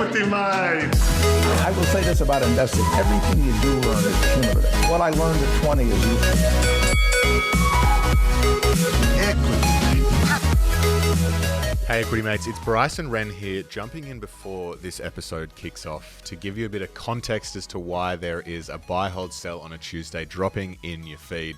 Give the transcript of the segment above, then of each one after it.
equity, mate. I will say this about investing. Everything you do learn is cumulative. What I learned at 20 is useful. Hey Equity Mates, it's Bryce and Ren here, jumping in before this episode kicks off to give you a bit of context as to why there is a buy, hold, sell on a Tuesday dropping in your feed.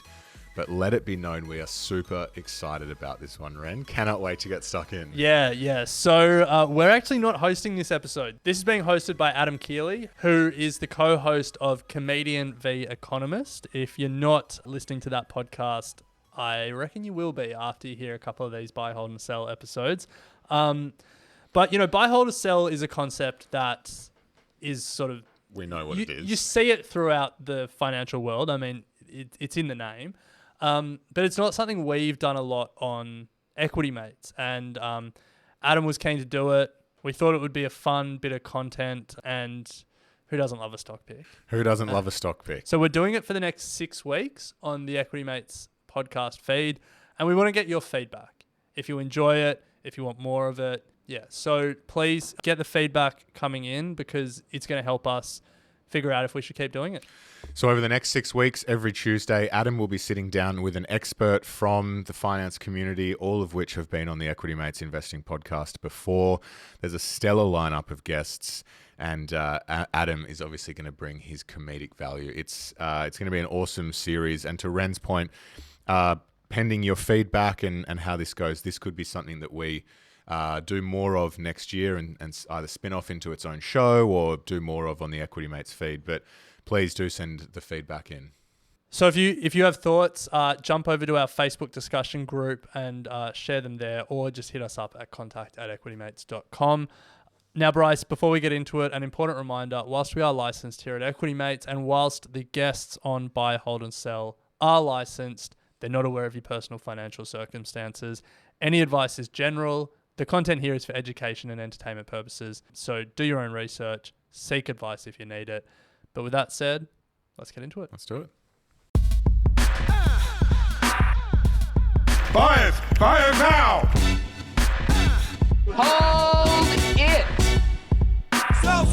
But let it be known, we are super excited about this one, Ren. Cannot wait to get stuck in. Yeah. So we're actually not hosting this episode. This is being hosted by Adam Keily, who is the co-host of Comedian V Economist. If you're not listening to that podcast, I reckon you will be after you hear a couple of these buy, hold, and sell episodes. But, you know, buy, hold, or sell is a concept that is sort of... We know what it is. You see it throughout the financial world. I mean, it's in the name. But it's not something we've done a lot on Equity Mates. And Adam was keen to do it. We thought it would be a fun bit of content. And who doesn't love a stock pick? Who doesn't love a stock pick? So we're doing it for the next 6 weeks on the Equity Mates podcast feed. And we want to get your feedback. If you enjoy it, if you want more of it. Yeah. So please get the feedback coming in because it's going to help us figure out if we should keep doing it. So over the next 6 weeks, every Tuesday, Adam will be sitting down with an expert from the finance community, all of which have been on the Equity Mates Investing podcast before. There's a stellar lineup of guests, and Adam is obviously going to bring his comedic value. It's going to be an awesome series. And to Ren's point, pending your feedback and how this goes, this could be something that we do more of next year and either spin off into its own show or do more of on the Equity Mates feed. But please do send the feedback in. So if you have thoughts, jump over to our Facebook discussion group and share them there, or just hit us up at contact@equitymates.com. Now, Bryce, before we get into it, an important reminder, whilst we are licensed here at Equity Mates and whilst the guests on Buy, Hold and Sell are licensed, they're not aware of your personal financial circumstances. Any advice is general. The content here is for education and entertainment purposes. So do your own research, seek advice if you need it. But with that said, let's get into it. Let's do it. Buy it now. Hold it. Sell.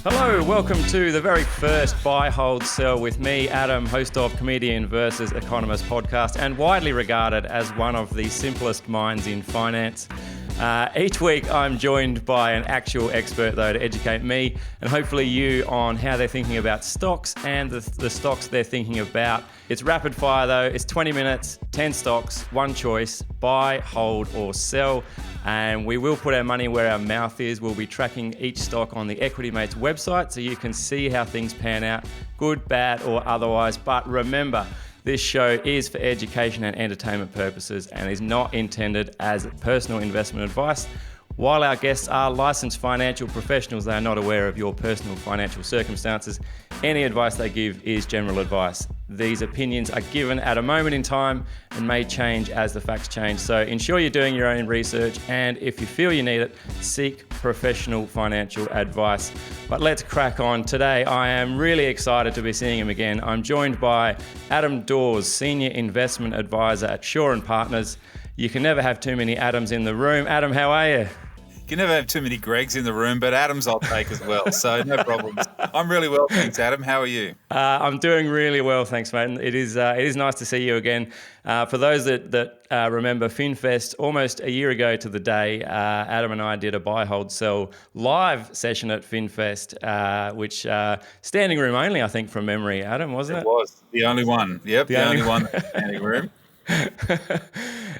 Hello, welcome to the very first Buy, Hold, Sell with me, Adam, host of Comedian vs Economist podcast and widely regarded as one of the simplest minds in finance. Each week I'm joined by an actual expert though to educate me and hopefully you on how they're thinking about stocks and the stocks they're thinking about. It's rapid fire though, it's 20 minutes, 10 stocks, one choice, buy, hold or sell. And we will put our money where our mouth is. We'll be tracking each stock on the Equity Mates website so you can see how things pan out, good, bad or otherwise. But remember, this show is for education and entertainment purposes and is not intended as personal investment advice. While our guests are licensed financial professionals, they are not aware of your personal financial circumstances. Any advice they give is general advice. These opinions are given at a moment in time and may change as the facts change. So ensure you're doing your own research and if you feel you need it, seek professional financial advice. But let's crack on. Today, I am really excited to be seeing him again. I'm joined by Adam Dawes, Senior Investment Advisor at Shaw & Partners. You can never have too many Adams in the room. Adam, how are you? You can never have too many Gregs in the room, but Adams I'll take as well, so no problems. I'm really well, thanks, Adam. How are you? I'm doing really well, thanks, mate. It is nice to see you again. For those that remember FinFest, almost a year ago to the day, Adam and I did a buy, hold, sell live session at FinFest, which standing room only, I think, from memory. Adam, wasn't it? It was the only one. Yep, the only one standing room.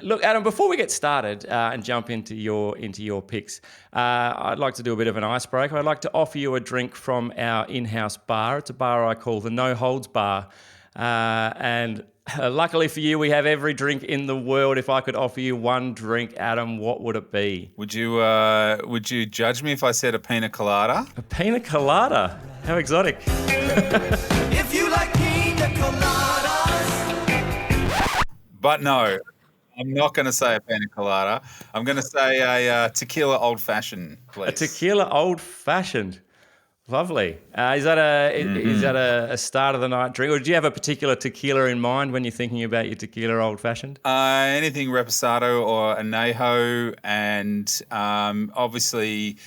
Look, Adam, before we get started and jump into your picks, I'd like to do a bit of an icebreaker. I'd like to offer you a drink from our in-house bar. It's a bar I call the No Holds Bar. And luckily for you, we have every drink in the world. If I could offer you one drink, Adam, what would it be? Would you judge me if I said a pina colada? A pina colada? How exotic. If you like pina coladas. But no, I'm not going to say a pina colada. I'm going to say a tequila old-fashioned, please. A tequila old-fashioned. Lovely. Is that a start of the night drink, or do you have a particular tequila in mind when you're thinking about your tequila old fashioned? Anything reposado or añejo, and obviously,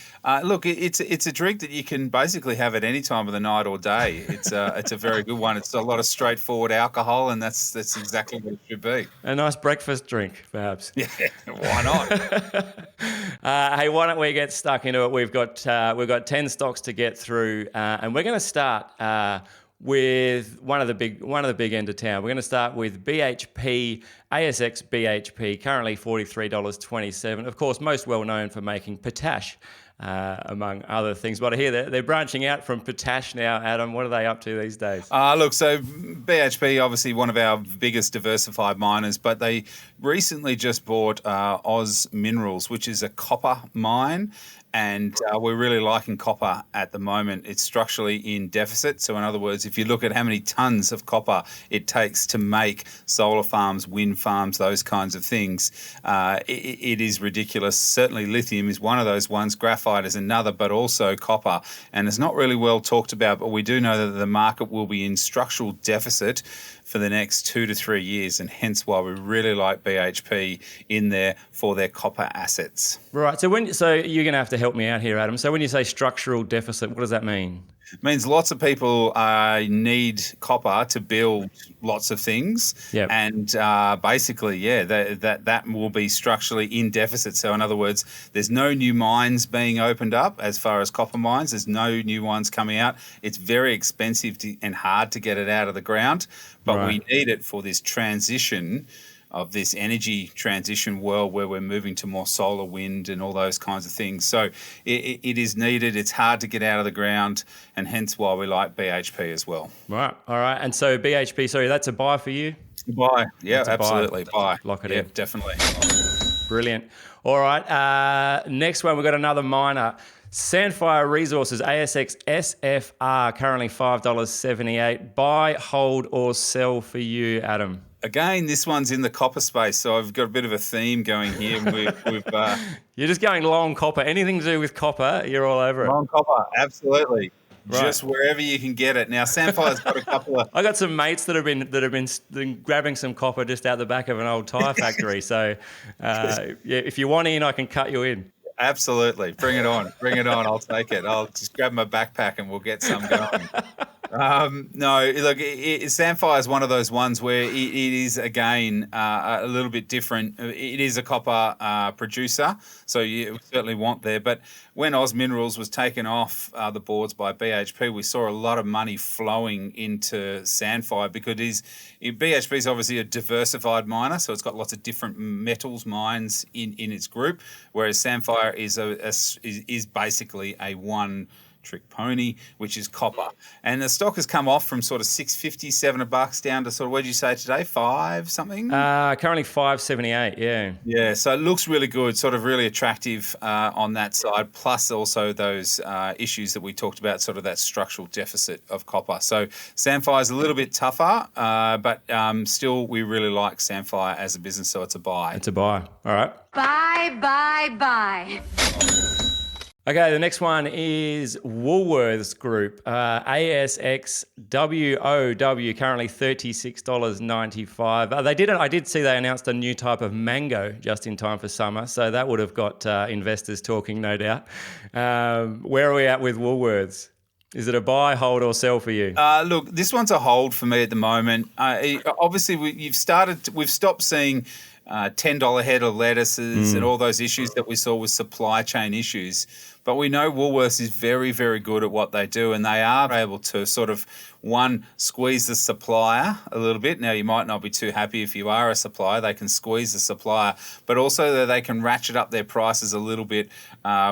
look, it's a drink that you can basically have at any time of the night or day. It's a very good one. It's a lot of straightforward alcohol, and that's exactly what it should be. A nice breakfast drink, perhaps. Yeah, why not? Hey, why don't we get stuck into it? We've got 10 stocks to get through, and we're going to start with one of the big end of town. We're going to start with BHP, ASX BHP, currently $43.27. Of course, most well known for making potash, among other things. But I hear they're branching out from potash now, Adam. What are they up to these days? Look, so BHP, obviously one of our biggest diversified miners, but they recently just bought Oz Minerals, which is a copper mine. And we're really liking copper at the moment. It's structurally in deficit. So in other words, if you look at how many tons of copper it takes to make solar farms, wind farms, those kinds of things, it is ridiculous. Certainly lithium is one of those ones. Graphite is another, but also copper. And it's not really well talked about, but we do know that the market will be in structural deficit for the next 2 to 3 years, and hence why we really like BHP in there for their copper assets. Right. So you're going to have to help me out here, Adam. So when you say structural deficit, what does that mean? It means lots of people need copper to build lots of things. Yep. And basically, that will be structurally in deficit. So in other words, there's no new mines being opened up as far as copper mines. There's no new ones coming out. It's very expensive and hard to get it out of the ground. But Right. we need it for this transition of this energy transition world where we're moving to more solar, wind and all those kinds of things. So it is needed. It's hard to get out of the ground, and hence why we like BHP as well. Right. All right. And so BHP, sorry, that's a buy for you? Buy. Yeah, That's a buy. absolutely. Buy. Lock it Yeah, in. definitely. Brilliant. All right. Next one, we've got another miner. Sandfire Resources, ASX SFR, currently $5.78. Buy, hold, or sell for you, Adam? Again, this one's in the copper space, so I've got a bit of a theme going here. We've You're just going long copper. Anything to do with copper, you're all over it. long copper, absolutely. Right. Just wherever you can get it. Now, Sandfire's got a couple of. I got some mates that have been grabbing some copper just out the back of an old tyre factory. So, if you want in, I can cut you in. Absolutely, bring it on. Bring it on. I'll take it. I'll just grab my backpack and we'll get some going. No, look, Sandfire is one of those ones where it is, again, a little bit different. It is a copper producer, so you certainly want there. But when Oz Minerals was taken off the boards by BHP, we saw a lot of money flowing into Sandfire because BHP is obviously a diversified miner, so it's got lots of different metals mines in its group, whereas Sandfire is basically a one-trick pony, which is copper. And the stock has come off from sort of $6.50, $7 down to sort of, what did you say today, 5 something? Currently $5.78, yeah. Yeah, so it looks really good, sort of really attractive on that side, plus also those issues that we talked about, sort of that structural deficit of copper. So Sandfire is a little bit tougher, but still we really like Sandfire as a business, so it's a buy. It's a buy. All right. Bye, bye, bye. Okay, the next one is Woolworths Group, ASX WOW, currently $36.95. I did see they announced a new type of mango just in time for summer, so that would have got investors talking, no doubt. Where are we at with Woolworths? Is it a buy, hold, or sell for you? Look, this one's a hold for me at the moment. Obviously, we've stopped seeing $10 head of lettuces and all those issues that we saw with supply chain issues. But we know Woolworths is very, very good at what they do, and they are able to sort of, squeeze the supplier a little bit. Now, you might not be too happy if you are a supplier. They can squeeze the supplier, but also that they can ratchet up their prices a little bit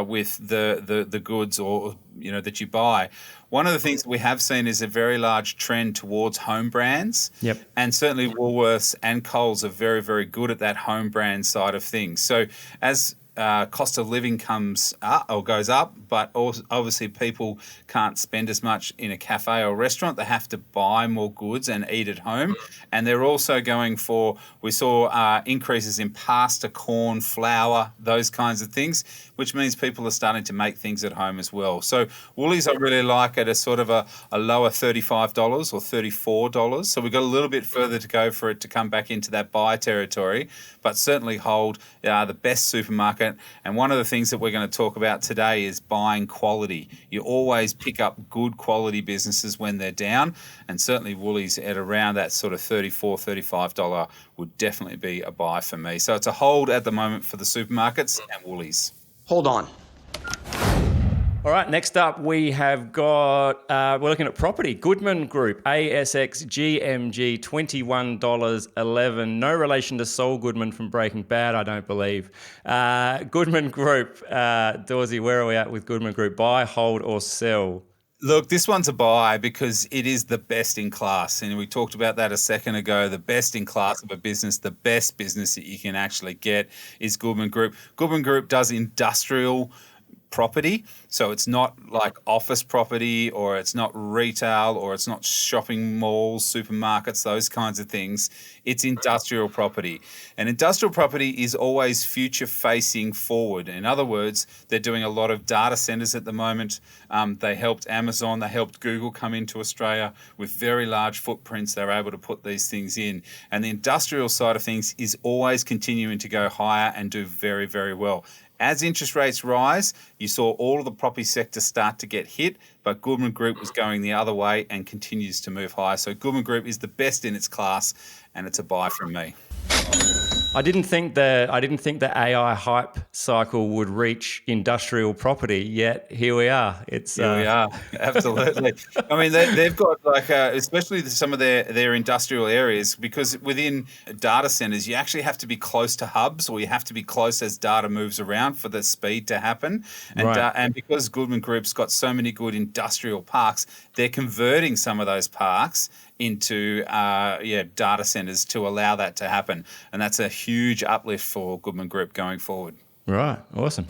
with the goods or that you buy. One of the things that we have seen is a very large trend towards home brands. Yep. And certainly Woolworths and Coles are very, very good at that home brand side of things. So as cost of living comes up or goes up, but also obviously people can't spend as much in a cafe or restaurant. They have to buy more goods and eat at home. And they're also going for, we saw increases in pasta, corn, flour, those kinds of things, which means people are starting to make things at home as well. So Woolies, I really like at a sort of a lower $35 or $34. So we've got a little bit further to go for it to come back into that buy territory, but certainly hold the best supermarket. And one of the things that we're going to talk about today is buying quality. You always pick up good quality businesses when they're down, and certainly Woolies at around that sort of $34, $35 would definitely be a buy for me. So it's a hold at the moment for the supermarkets and Woolies. Hold on. All right, next up we have got, we're looking at property. Goodman Group, ASX GMG, $21.11. No relation to Saul Goodman from Breaking Bad, I don't believe. Goodman Group, Dawesy, where are we at with Goodman Group? Buy, hold or sell? Look, this one's a buy because it is the best in class. And we talked about that a second ago. The best in class of a business, the best business that you can actually get is Goodman Group. Goodman Group does industrial property. So it's not like office property, or it's not retail, or it's not shopping malls, supermarkets, those kinds of things. It's industrial property. And industrial property is always future facing forward. In other words, they're doing a lot of data centers at the moment. They helped Amazon, they helped Google come into Australia with very large footprints. They're able to put these things in. And the industrial side of things is always continuing to go higher and do very, very well. As interest rates rise, you saw all of the property sector start to get hit, but Goodman Group was going the other way and continues to move higher. So Goodman Group is the best in its class, and it's a buy from me. I didn't think the AI hype cycle would reach industrial property, yet here we are. Here we are, absolutely. I mean, they've got like, especially some of their industrial areas, because within data centers, you actually have to be close to hubs, or you have to be close as data moves around for the speed to happen. And Right. And because Goodman Group's got so many good industrial parks, they're converting some of those parks into data centers to allow that to happen. And that's a huge uplift for Goodman Group going forward. Right, awesome.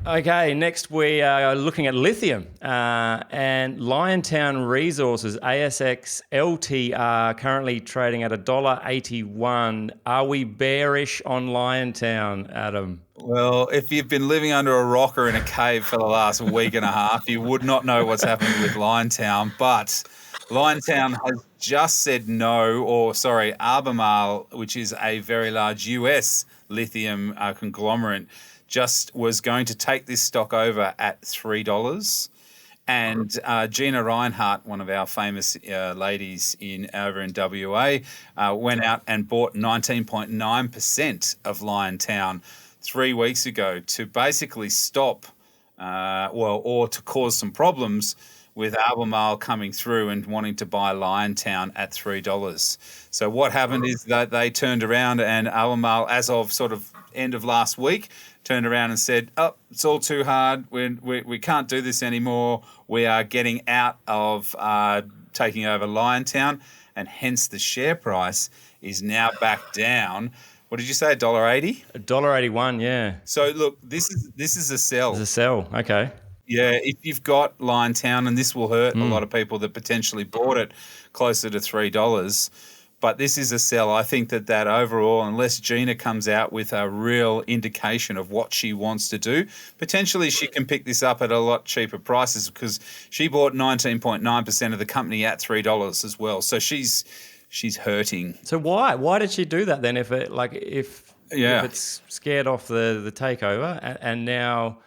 Okay, next we are looking at lithium and Liontown Resources, ASX LTR, currently trading at $1.81. Are we bearish on Liontown, Adam? Well, if you've been living under a rock or in a cave for the last week and a half, you would not know what's happened with Liontown. But Liontown has just said no, Albemarle, which is a very large US lithium conglomerate, just was going to take this stock over at $3. And Gina Reinhardt, one of our famous ladies over in WA, went out and bought 19.9% of Liontown 3 weeks ago to basically stop, or to cause some problems with Albemarle coming through and wanting to buy Liontown at $3. So what happened is that they turned around, and Albemarle, as of sort of end of last week, turned around and said, "Oh, it's all too hard. We can't do this anymore. We are getting out of taking over Liontown," and hence the share price is now back down. What did you say? $1.80? $1.81, yeah. So look, this is a sell. It's a sell, okay. Yeah, if you've got Liontown, and this will hurt a lot of people that potentially bought it closer to $3, but this is a sell. I think that overall, unless Gina comes out with a real indication of what she wants to do, potentially she can pick this up at a lot cheaper prices, because she bought 19.9% of the company at $3 as well. So she's hurting. So why did she do that then? If it's scared off the takeover, and now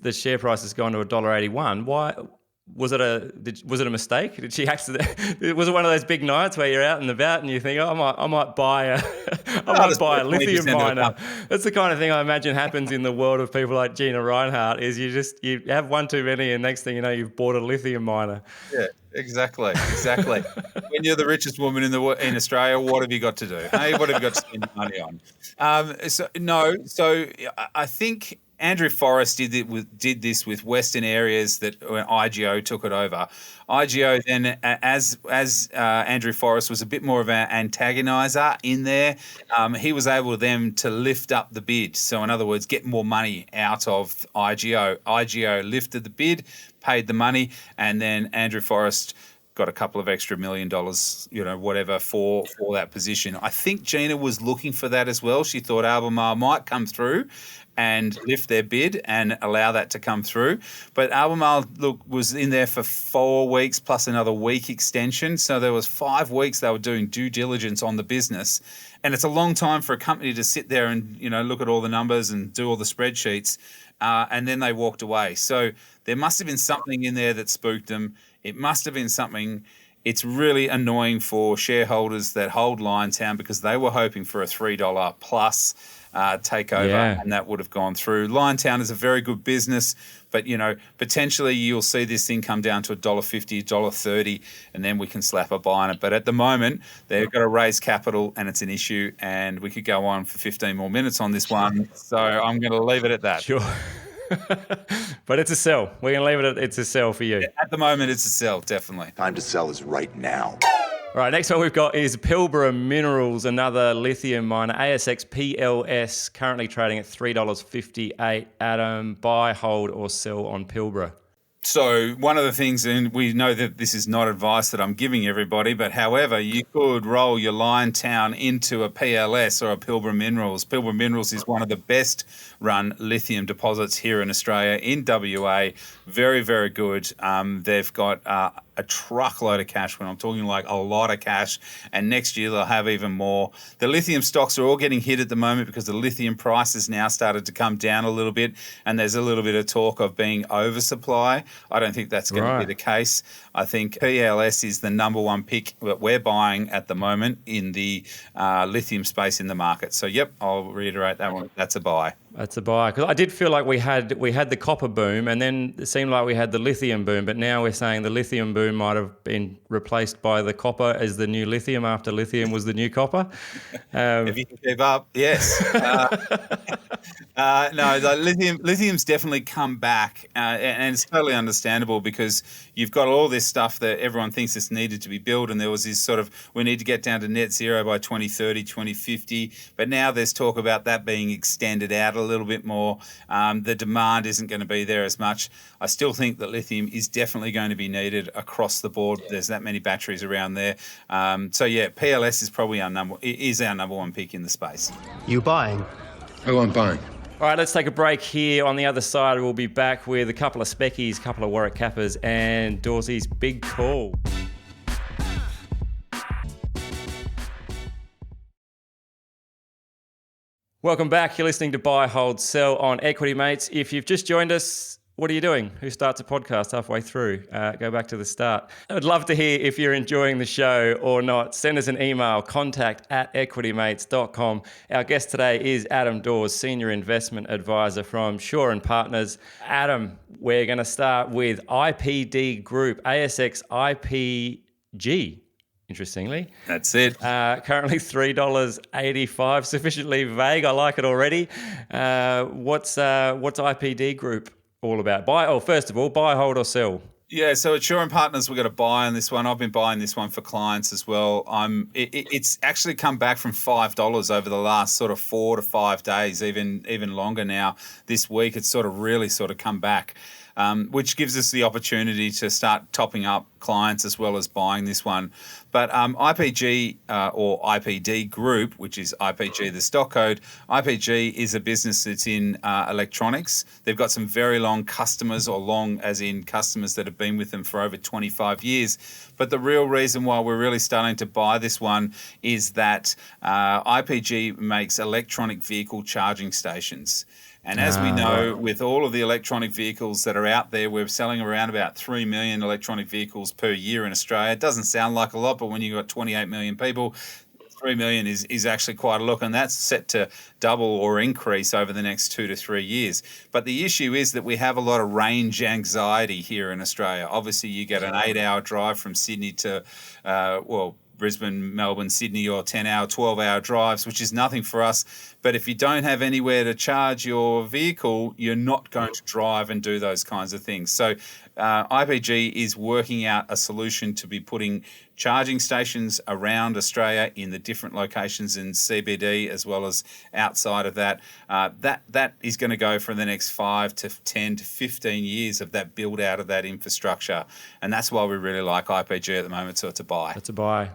the share price has gone to $1.81. Why was it a mistake? Did she accidentally? Was it one of those big nights where you're out and about and you think, oh, I might buy a lithium miner? That's the kind of thing I imagine happens in the world of people like Gina Reinhardt. Is you have one too many, and next thing you know, you've bought a lithium miner. Yeah. Exactly. When you're the richest woman in Australia, what have you got to do? Hey, what have you got to spend money on? So I think Andrew Forrest did this with Western Areas that when IGO took it over. IGO then, as Andrew Forrest was a bit more of an antagonizer in there, he was able then to lift up the bid. So in other words, get more money out of IGO. IGO lifted the bid, paid the money, and then Andrew Forrest got a couple of extra $1 million, whatever, for that position. I think Gina was looking for that as well. She thought Albemarle might come through and lift their bid and allow that to come through. But Albemarle, was in there for 4 weeks plus another week extension. So there was 5 weeks they were doing due diligence on the business. And it's a long time for a company to sit there and, look at all the numbers and do all the spreadsheets. And then they walked away. So there must have been something in there that spooked them. It must have been something. It's really annoying for shareholders that hold Liontown because they were hoping for a $3 plus takeover, and that would have gone through. Liontown is a very good business, but potentially you'll see this thing come down to $1.50, $1.30, and then we can slap a buy on it. But at the moment, they've got to raise capital, and it's an issue. And we could go on for 15 more minutes on this one, so I'm going to leave it at that. Sure. But it's a sell. We're going to leave it at it's a sell for you. At the moment, it's a sell, definitely. Time to sell is right now. All right, next one we've got is Pilbara Minerals, another lithium miner, ASX PLS, currently trading at $3.58. Adam, buy, hold, or sell on Pilbara? So one of the things, and we know that this is not advice that I'm giving everybody, but however, you could roll your Liontown into a PLS or a Pilbara Minerals. Pilbara Minerals is one of the best run lithium deposits here in Australia, in WA. Very, very good. They've got a truckload of cash, when I'm talking like a lot of cash, and next year they'll have even more. The lithium stocks are all getting hit at the moment because the lithium price has now started to come down a little bit, and there's a little bit of talk of being oversupply. I don't think that's going to be the case. I think PLS is the number one pick that we're buying at the moment in the lithium space in the market. So, yep, I'll reiterate that one. That's a buy. That's a buy. Because I did feel like we had the copper boom, and then it seemed like we had the lithium boom, but now we're saying the lithium boom might have been replaced by the copper as the new lithium after lithium was the new copper. If you can keep up, yes. No, the lithium's definitely come back, and it's totally understandable because you've got all this stuff that everyone thinks is needed to be built, and there was this sort of, we need to get down to net zero by 2030, 2050, but now there's talk about that being extended out a little bit more. The demand isn't going to be there as much. I still think that lithium is definitely going to be needed across the board. There's that many batteries around there. So yeah, PLS is probably our number one pick in the space. You buying? Oh, I'm buying. All right, let's take a break here. On the other side, we'll be back with a couple of speckies, a couple of Warwick Cappers, and Dawsey's big call. Welcome back. You're listening to Buy, Hold, Sell on Equity Mates. If you've just joined us, what are you doing? Who starts a podcast halfway through? Go back to the start. I'd love to hear if you're enjoying the show or not. Send us an email, contact@equitymates.com. Our guest today is Adam Dawes, Senior Investment Advisor from Shaw & Partners. Adam, we're going to start with IPD Group, ASX IPG. Interestingly. That's it. Currently $3.85. Sufficiently vague. I like it already. What's IPD Group all about? First of all, buy, hold, or sell? Yeah, so at Shaw & Partners, we've got a buy on this one. I've been buying this one for clients as well. It's actually come back from $5 over the last sort of 4 to 5 days, even longer now. This week, it's really come back. Which gives us the opportunity to start topping up clients as well as buying this one. But IPG or IPD Group, which is IPG, the stock code, IPG is a business that's in electronics. They've got some very long customers, or long as in customers that have been with them for over 25 years. But the real reason why we're really starting to buy this one is that IPG makes electronic vehicle charging stations. And as we know, with all of the electronic vehicles that are out there, we're selling around about 3 million electronic vehicles per year in Australia. It doesn't sound like a lot, but when you've got 28 million people, 3 million is actually quite a lot, and that's set to double or increase over the next 2 to 3 years. But the issue is that we have a lot of range anxiety here in Australia. Obviously, you get an 8-hour drive from Sydney to, Brisbane, Melbourne, Sydney, or 10-hour, 12-hour drives, which is nothing for us. But if you don't have anywhere to charge your vehicle, you're not going to drive and do those kinds of things. So IPG is working out a solution to be putting charging stations around Australia in the different locations in CBD as well as outside of that. That is going to go for the next 5 to 10 to 15 years of that build out of that infrastructure. And that's why we really like IPG at the moment. So it's a buy. It's a buy.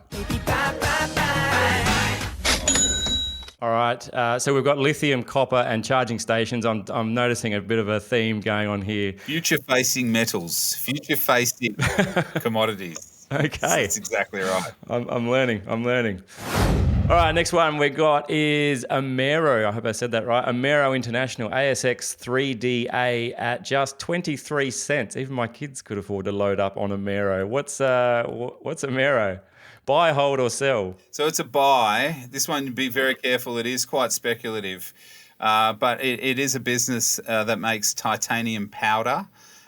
All right. So we've got lithium, copper, and charging stations. I'm noticing a bit of a theme going on here. Future-facing metals, future-facing commodities. Okay. That's exactly right. I'm learning. All right, next one we got is Amero. I hope I said that right. Amero International, ASX 3DA at just 23 cents. Even my kids could afford to load up on Amero. What's Amero? Buy, hold, or sell? So it's a buy. This one, be very careful. It is quite speculative, but it is a business that makes titanium powder.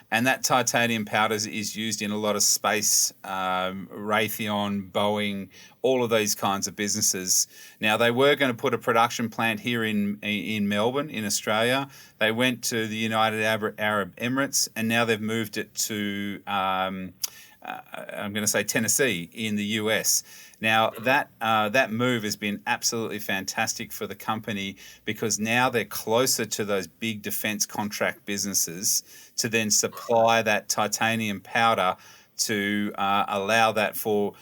And that titanium powder is used in a lot of space, Raytheon, Boeing, all of these kinds of businesses. Now, they were going to put a production plant here in Melbourne, in Australia. They went to the United Arab Emirates, and now they've moved it to, I'm going to say Tennessee in the US. Now, that move has been absolutely fantastic for the company because now they're closer to those big defence contract businesses to then supply that titanium powder to allow that for,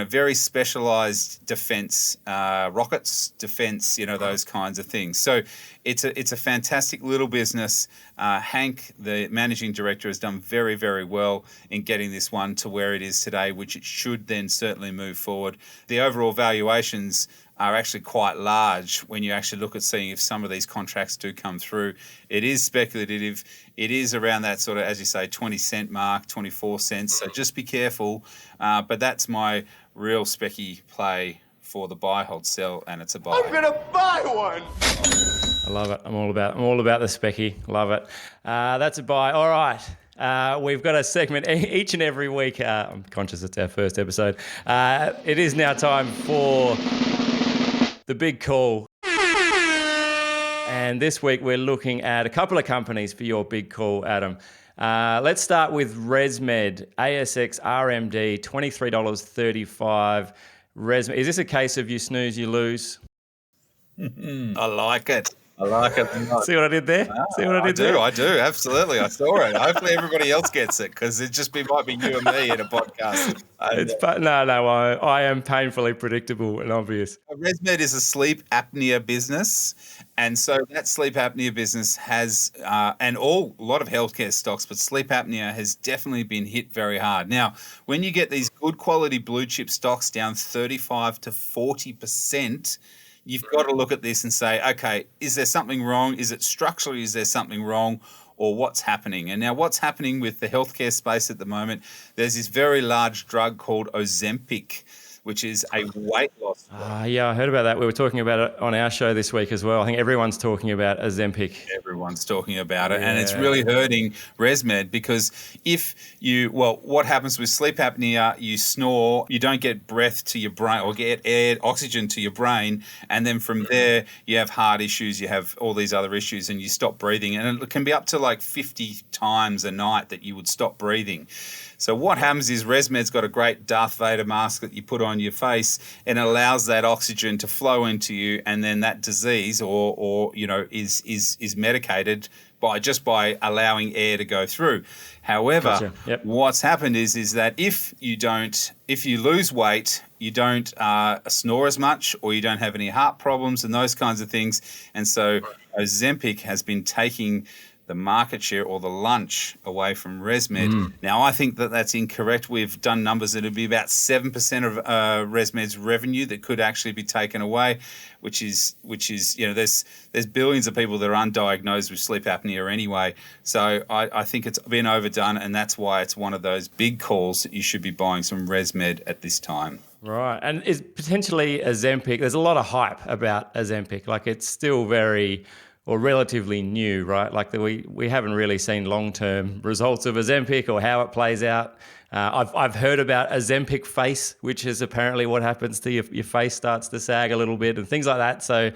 very specialised defence rockets, defence, those kinds of things. So it's a fantastic little business. Hank, the managing director, has done very, very well in getting this one to where it is today, which it should then certainly move forward. The overall valuations are actually quite large when you actually look at seeing if some of these contracts do come through. It is speculative. It is around that sort of, as you say, 20 cent mark, 24 cents. So just be careful. But that's my real specky play for the buy, hold, sell, and it's a buy. I'm gonna buy one. I love it. I'm all about the specky. Love it. That's a buy. All right. We've got a segment each and every week. I'm conscious it's our first episode. It is now time for the big call. And this week we're looking at a couple of companies for your big call, Adam. Let's start with ResMed, ASX RMD, $23.35. ResMed. Is this a case of you snooze, you lose? I like it. See what I did there? I do. Absolutely. I saw it. Hopefully everybody else gets it because might be you and me in a podcast. I am painfully predictable and obvious. ResMed is a sleep apnea business. And so that sleep apnea business has, and a lot of healthcare stocks, but sleep apnea has definitely been hit very hard. Now, when you get these good quality blue chip stocks down 35 to 40%, you've got to look at this and say, okay, is there something wrong? Is it structurally? Is there something wrong? Or what's happening? And now what's happening with the healthcare space at the moment, there's this very large drug called Ozempic, which is a weight loss drug. Yeah, I heard about that. We were talking about it on our show this week as well. I think everyone's talking about Ozempic. Everyone's talking about it. And it's really hurting ResMed because what happens with sleep apnea, you snore, you don't get breath to your brain or get oxygen to your brain. And then from there, you have heart issues, you have all these other issues and you stop breathing. And it can be up to like 50 times a night that you would stop breathing. So what happens is ResMed's got a great Darth Vader mask that you put on your face and allows that oxygen to flow into you, and then that disease is medicated by allowing air to go through. However, Gotcha. Yep. What's happened is that if you lose weight, you don't snore as much, or you don't have any heart problems and those kinds of things. And so Ozempic has been taking the market share or the lunch away from ResMed. Now, I think that that's incorrect. We've done numbers that would be about 7% of ResMed's revenue that could actually be taken away, which is there's billions of people that are undiagnosed with sleep apnea anyway. So I think it's been overdone, and that's why it's one of those big calls that you should be buying some ResMed at this time. Right. And is potentially Ozempic, there's a lot of hype about Ozempic. Like it's still relatively new, right? Like we haven't really seen long-term results of Ozempic or how it plays out. I've heard about Ozempic face, which is apparently what happens to your face starts to sag a little bit and things like that. So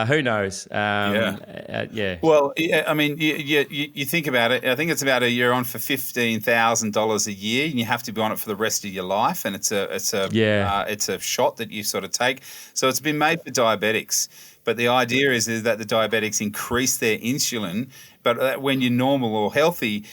who knows? Yeah. Well, yeah, I mean, you think about it. I think it's about you're on for $15,000 a year, and you have to be on it for the rest of your life. And it's a shot that you sort of take. So it's been made for diabetics. But the idea is that the diabetics increase their insulin. But when you're normal or healthy,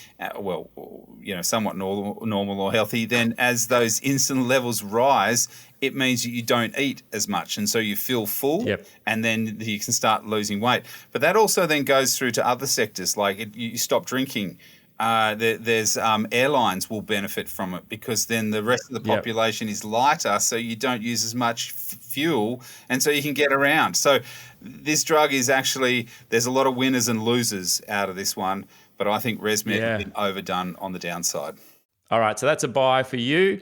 somewhat normal or healthy, then as those insulin levels rise, it means that you don't eat as much. And so you feel full, and then you can start losing weight. But that also then goes through to other sectors, like you stop drinking. There's airlines will benefit from it, because then the rest of the population is lighter, so you don't use as much fuel, and so you can get around. So this drug is actually, there's a lot of winners and losers out of this one, but I think ResMed has been overdone on the downside. All right, so that's a buy for you.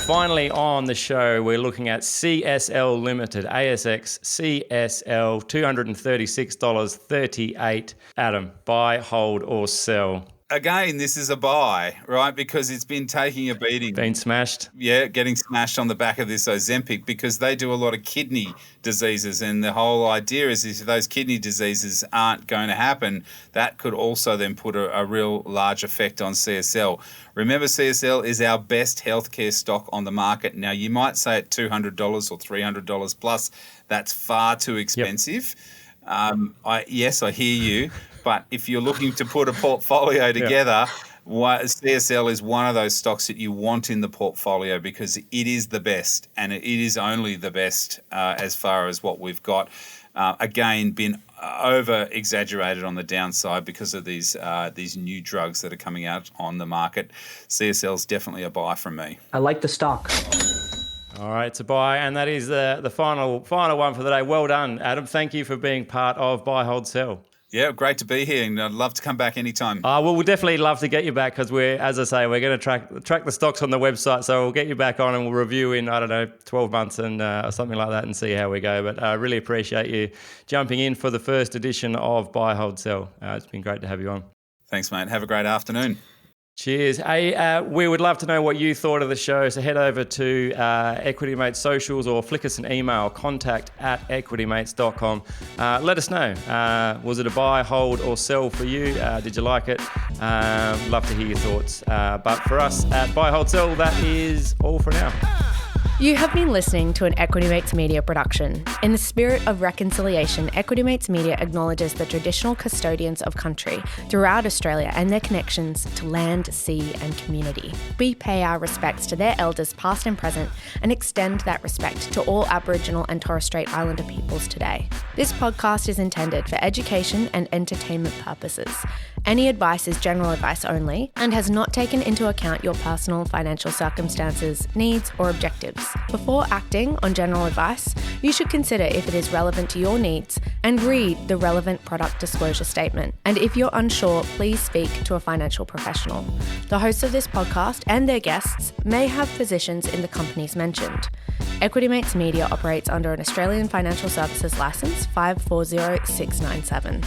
Finally on the show, we're looking at CSL Limited, ASX CSL, $236.38. Adam, buy, hold, or sell? Again, this is a buy, right? Because it's been taking a beating. Been smashed. Yeah, getting smashed on the back of this Ozempic, because they do a lot of kidney diseases. And the whole idea is if those kidney diseases aren't going to happen, that could also then put a real large effect on CSL. Remember, CSL is our best healthcare stock on the market. Now, you might say at $200 or $300 plus, that's far too expensive. I hear you. But if you're looking to put a portfolio together, CSL is one of those stocks that you want in the portfolio, because it is the best, and it is only the best as far as what we've got. Again, been over-exaggerated on the downside because of these new drugs that are coming out on the market. CSL is definitely a buy from me. I like the stock. All right, it's a buy, and that is the final one for the day. Well done, Adam. Thank you for being part of Buy, Hold, Sell. Yeah, great to be here, and I'd love to come back anytime. Well, we'll definitely love to get you back, because we're going to track the stocks on the website, so we'll get you back on and we'll review in, 12 months and something like that, and see how we go. But I really appreciate you jumping in for the first edition of Buy, Hold, Sell. It's been great to have you on. Thanks, mate. Have a great afternoon. Cheers. Hey, we would love to know what you thought of the show, so head over to Equity Mates socials or flick us an email, contact@equitymates.com. Let us know. Was it a buy, hold, or sell for you? Did you like it? Love to hear your thoughts. But for us at Buy, Hold, Sell, that is all for now. You have been listening to an Equity Mates Media production. In the spirit of reconciliation, Equity Mates Media acknowledges the traditional custodians of country throughout Australia and their connections to land, sea and community. We pay our respects to their elders past and present, and extend that respect to all Aboriginal and Torres Strait Islander peoples today. This podcast is intended for education and entertainment purposes. Any advice is general advice only and has not taken into account your personal financial circumstances, needs or objectives. Before acting on general advice, you should consider if it is relevant to your needs and read the relevant product disclosure statement. And if you're unsure, please speak to a financial professional. The hosts of this podcast and their guests may have positions in the companies mentioned. Equity Mates Media operates under an Australian Financial Services Licence 540697.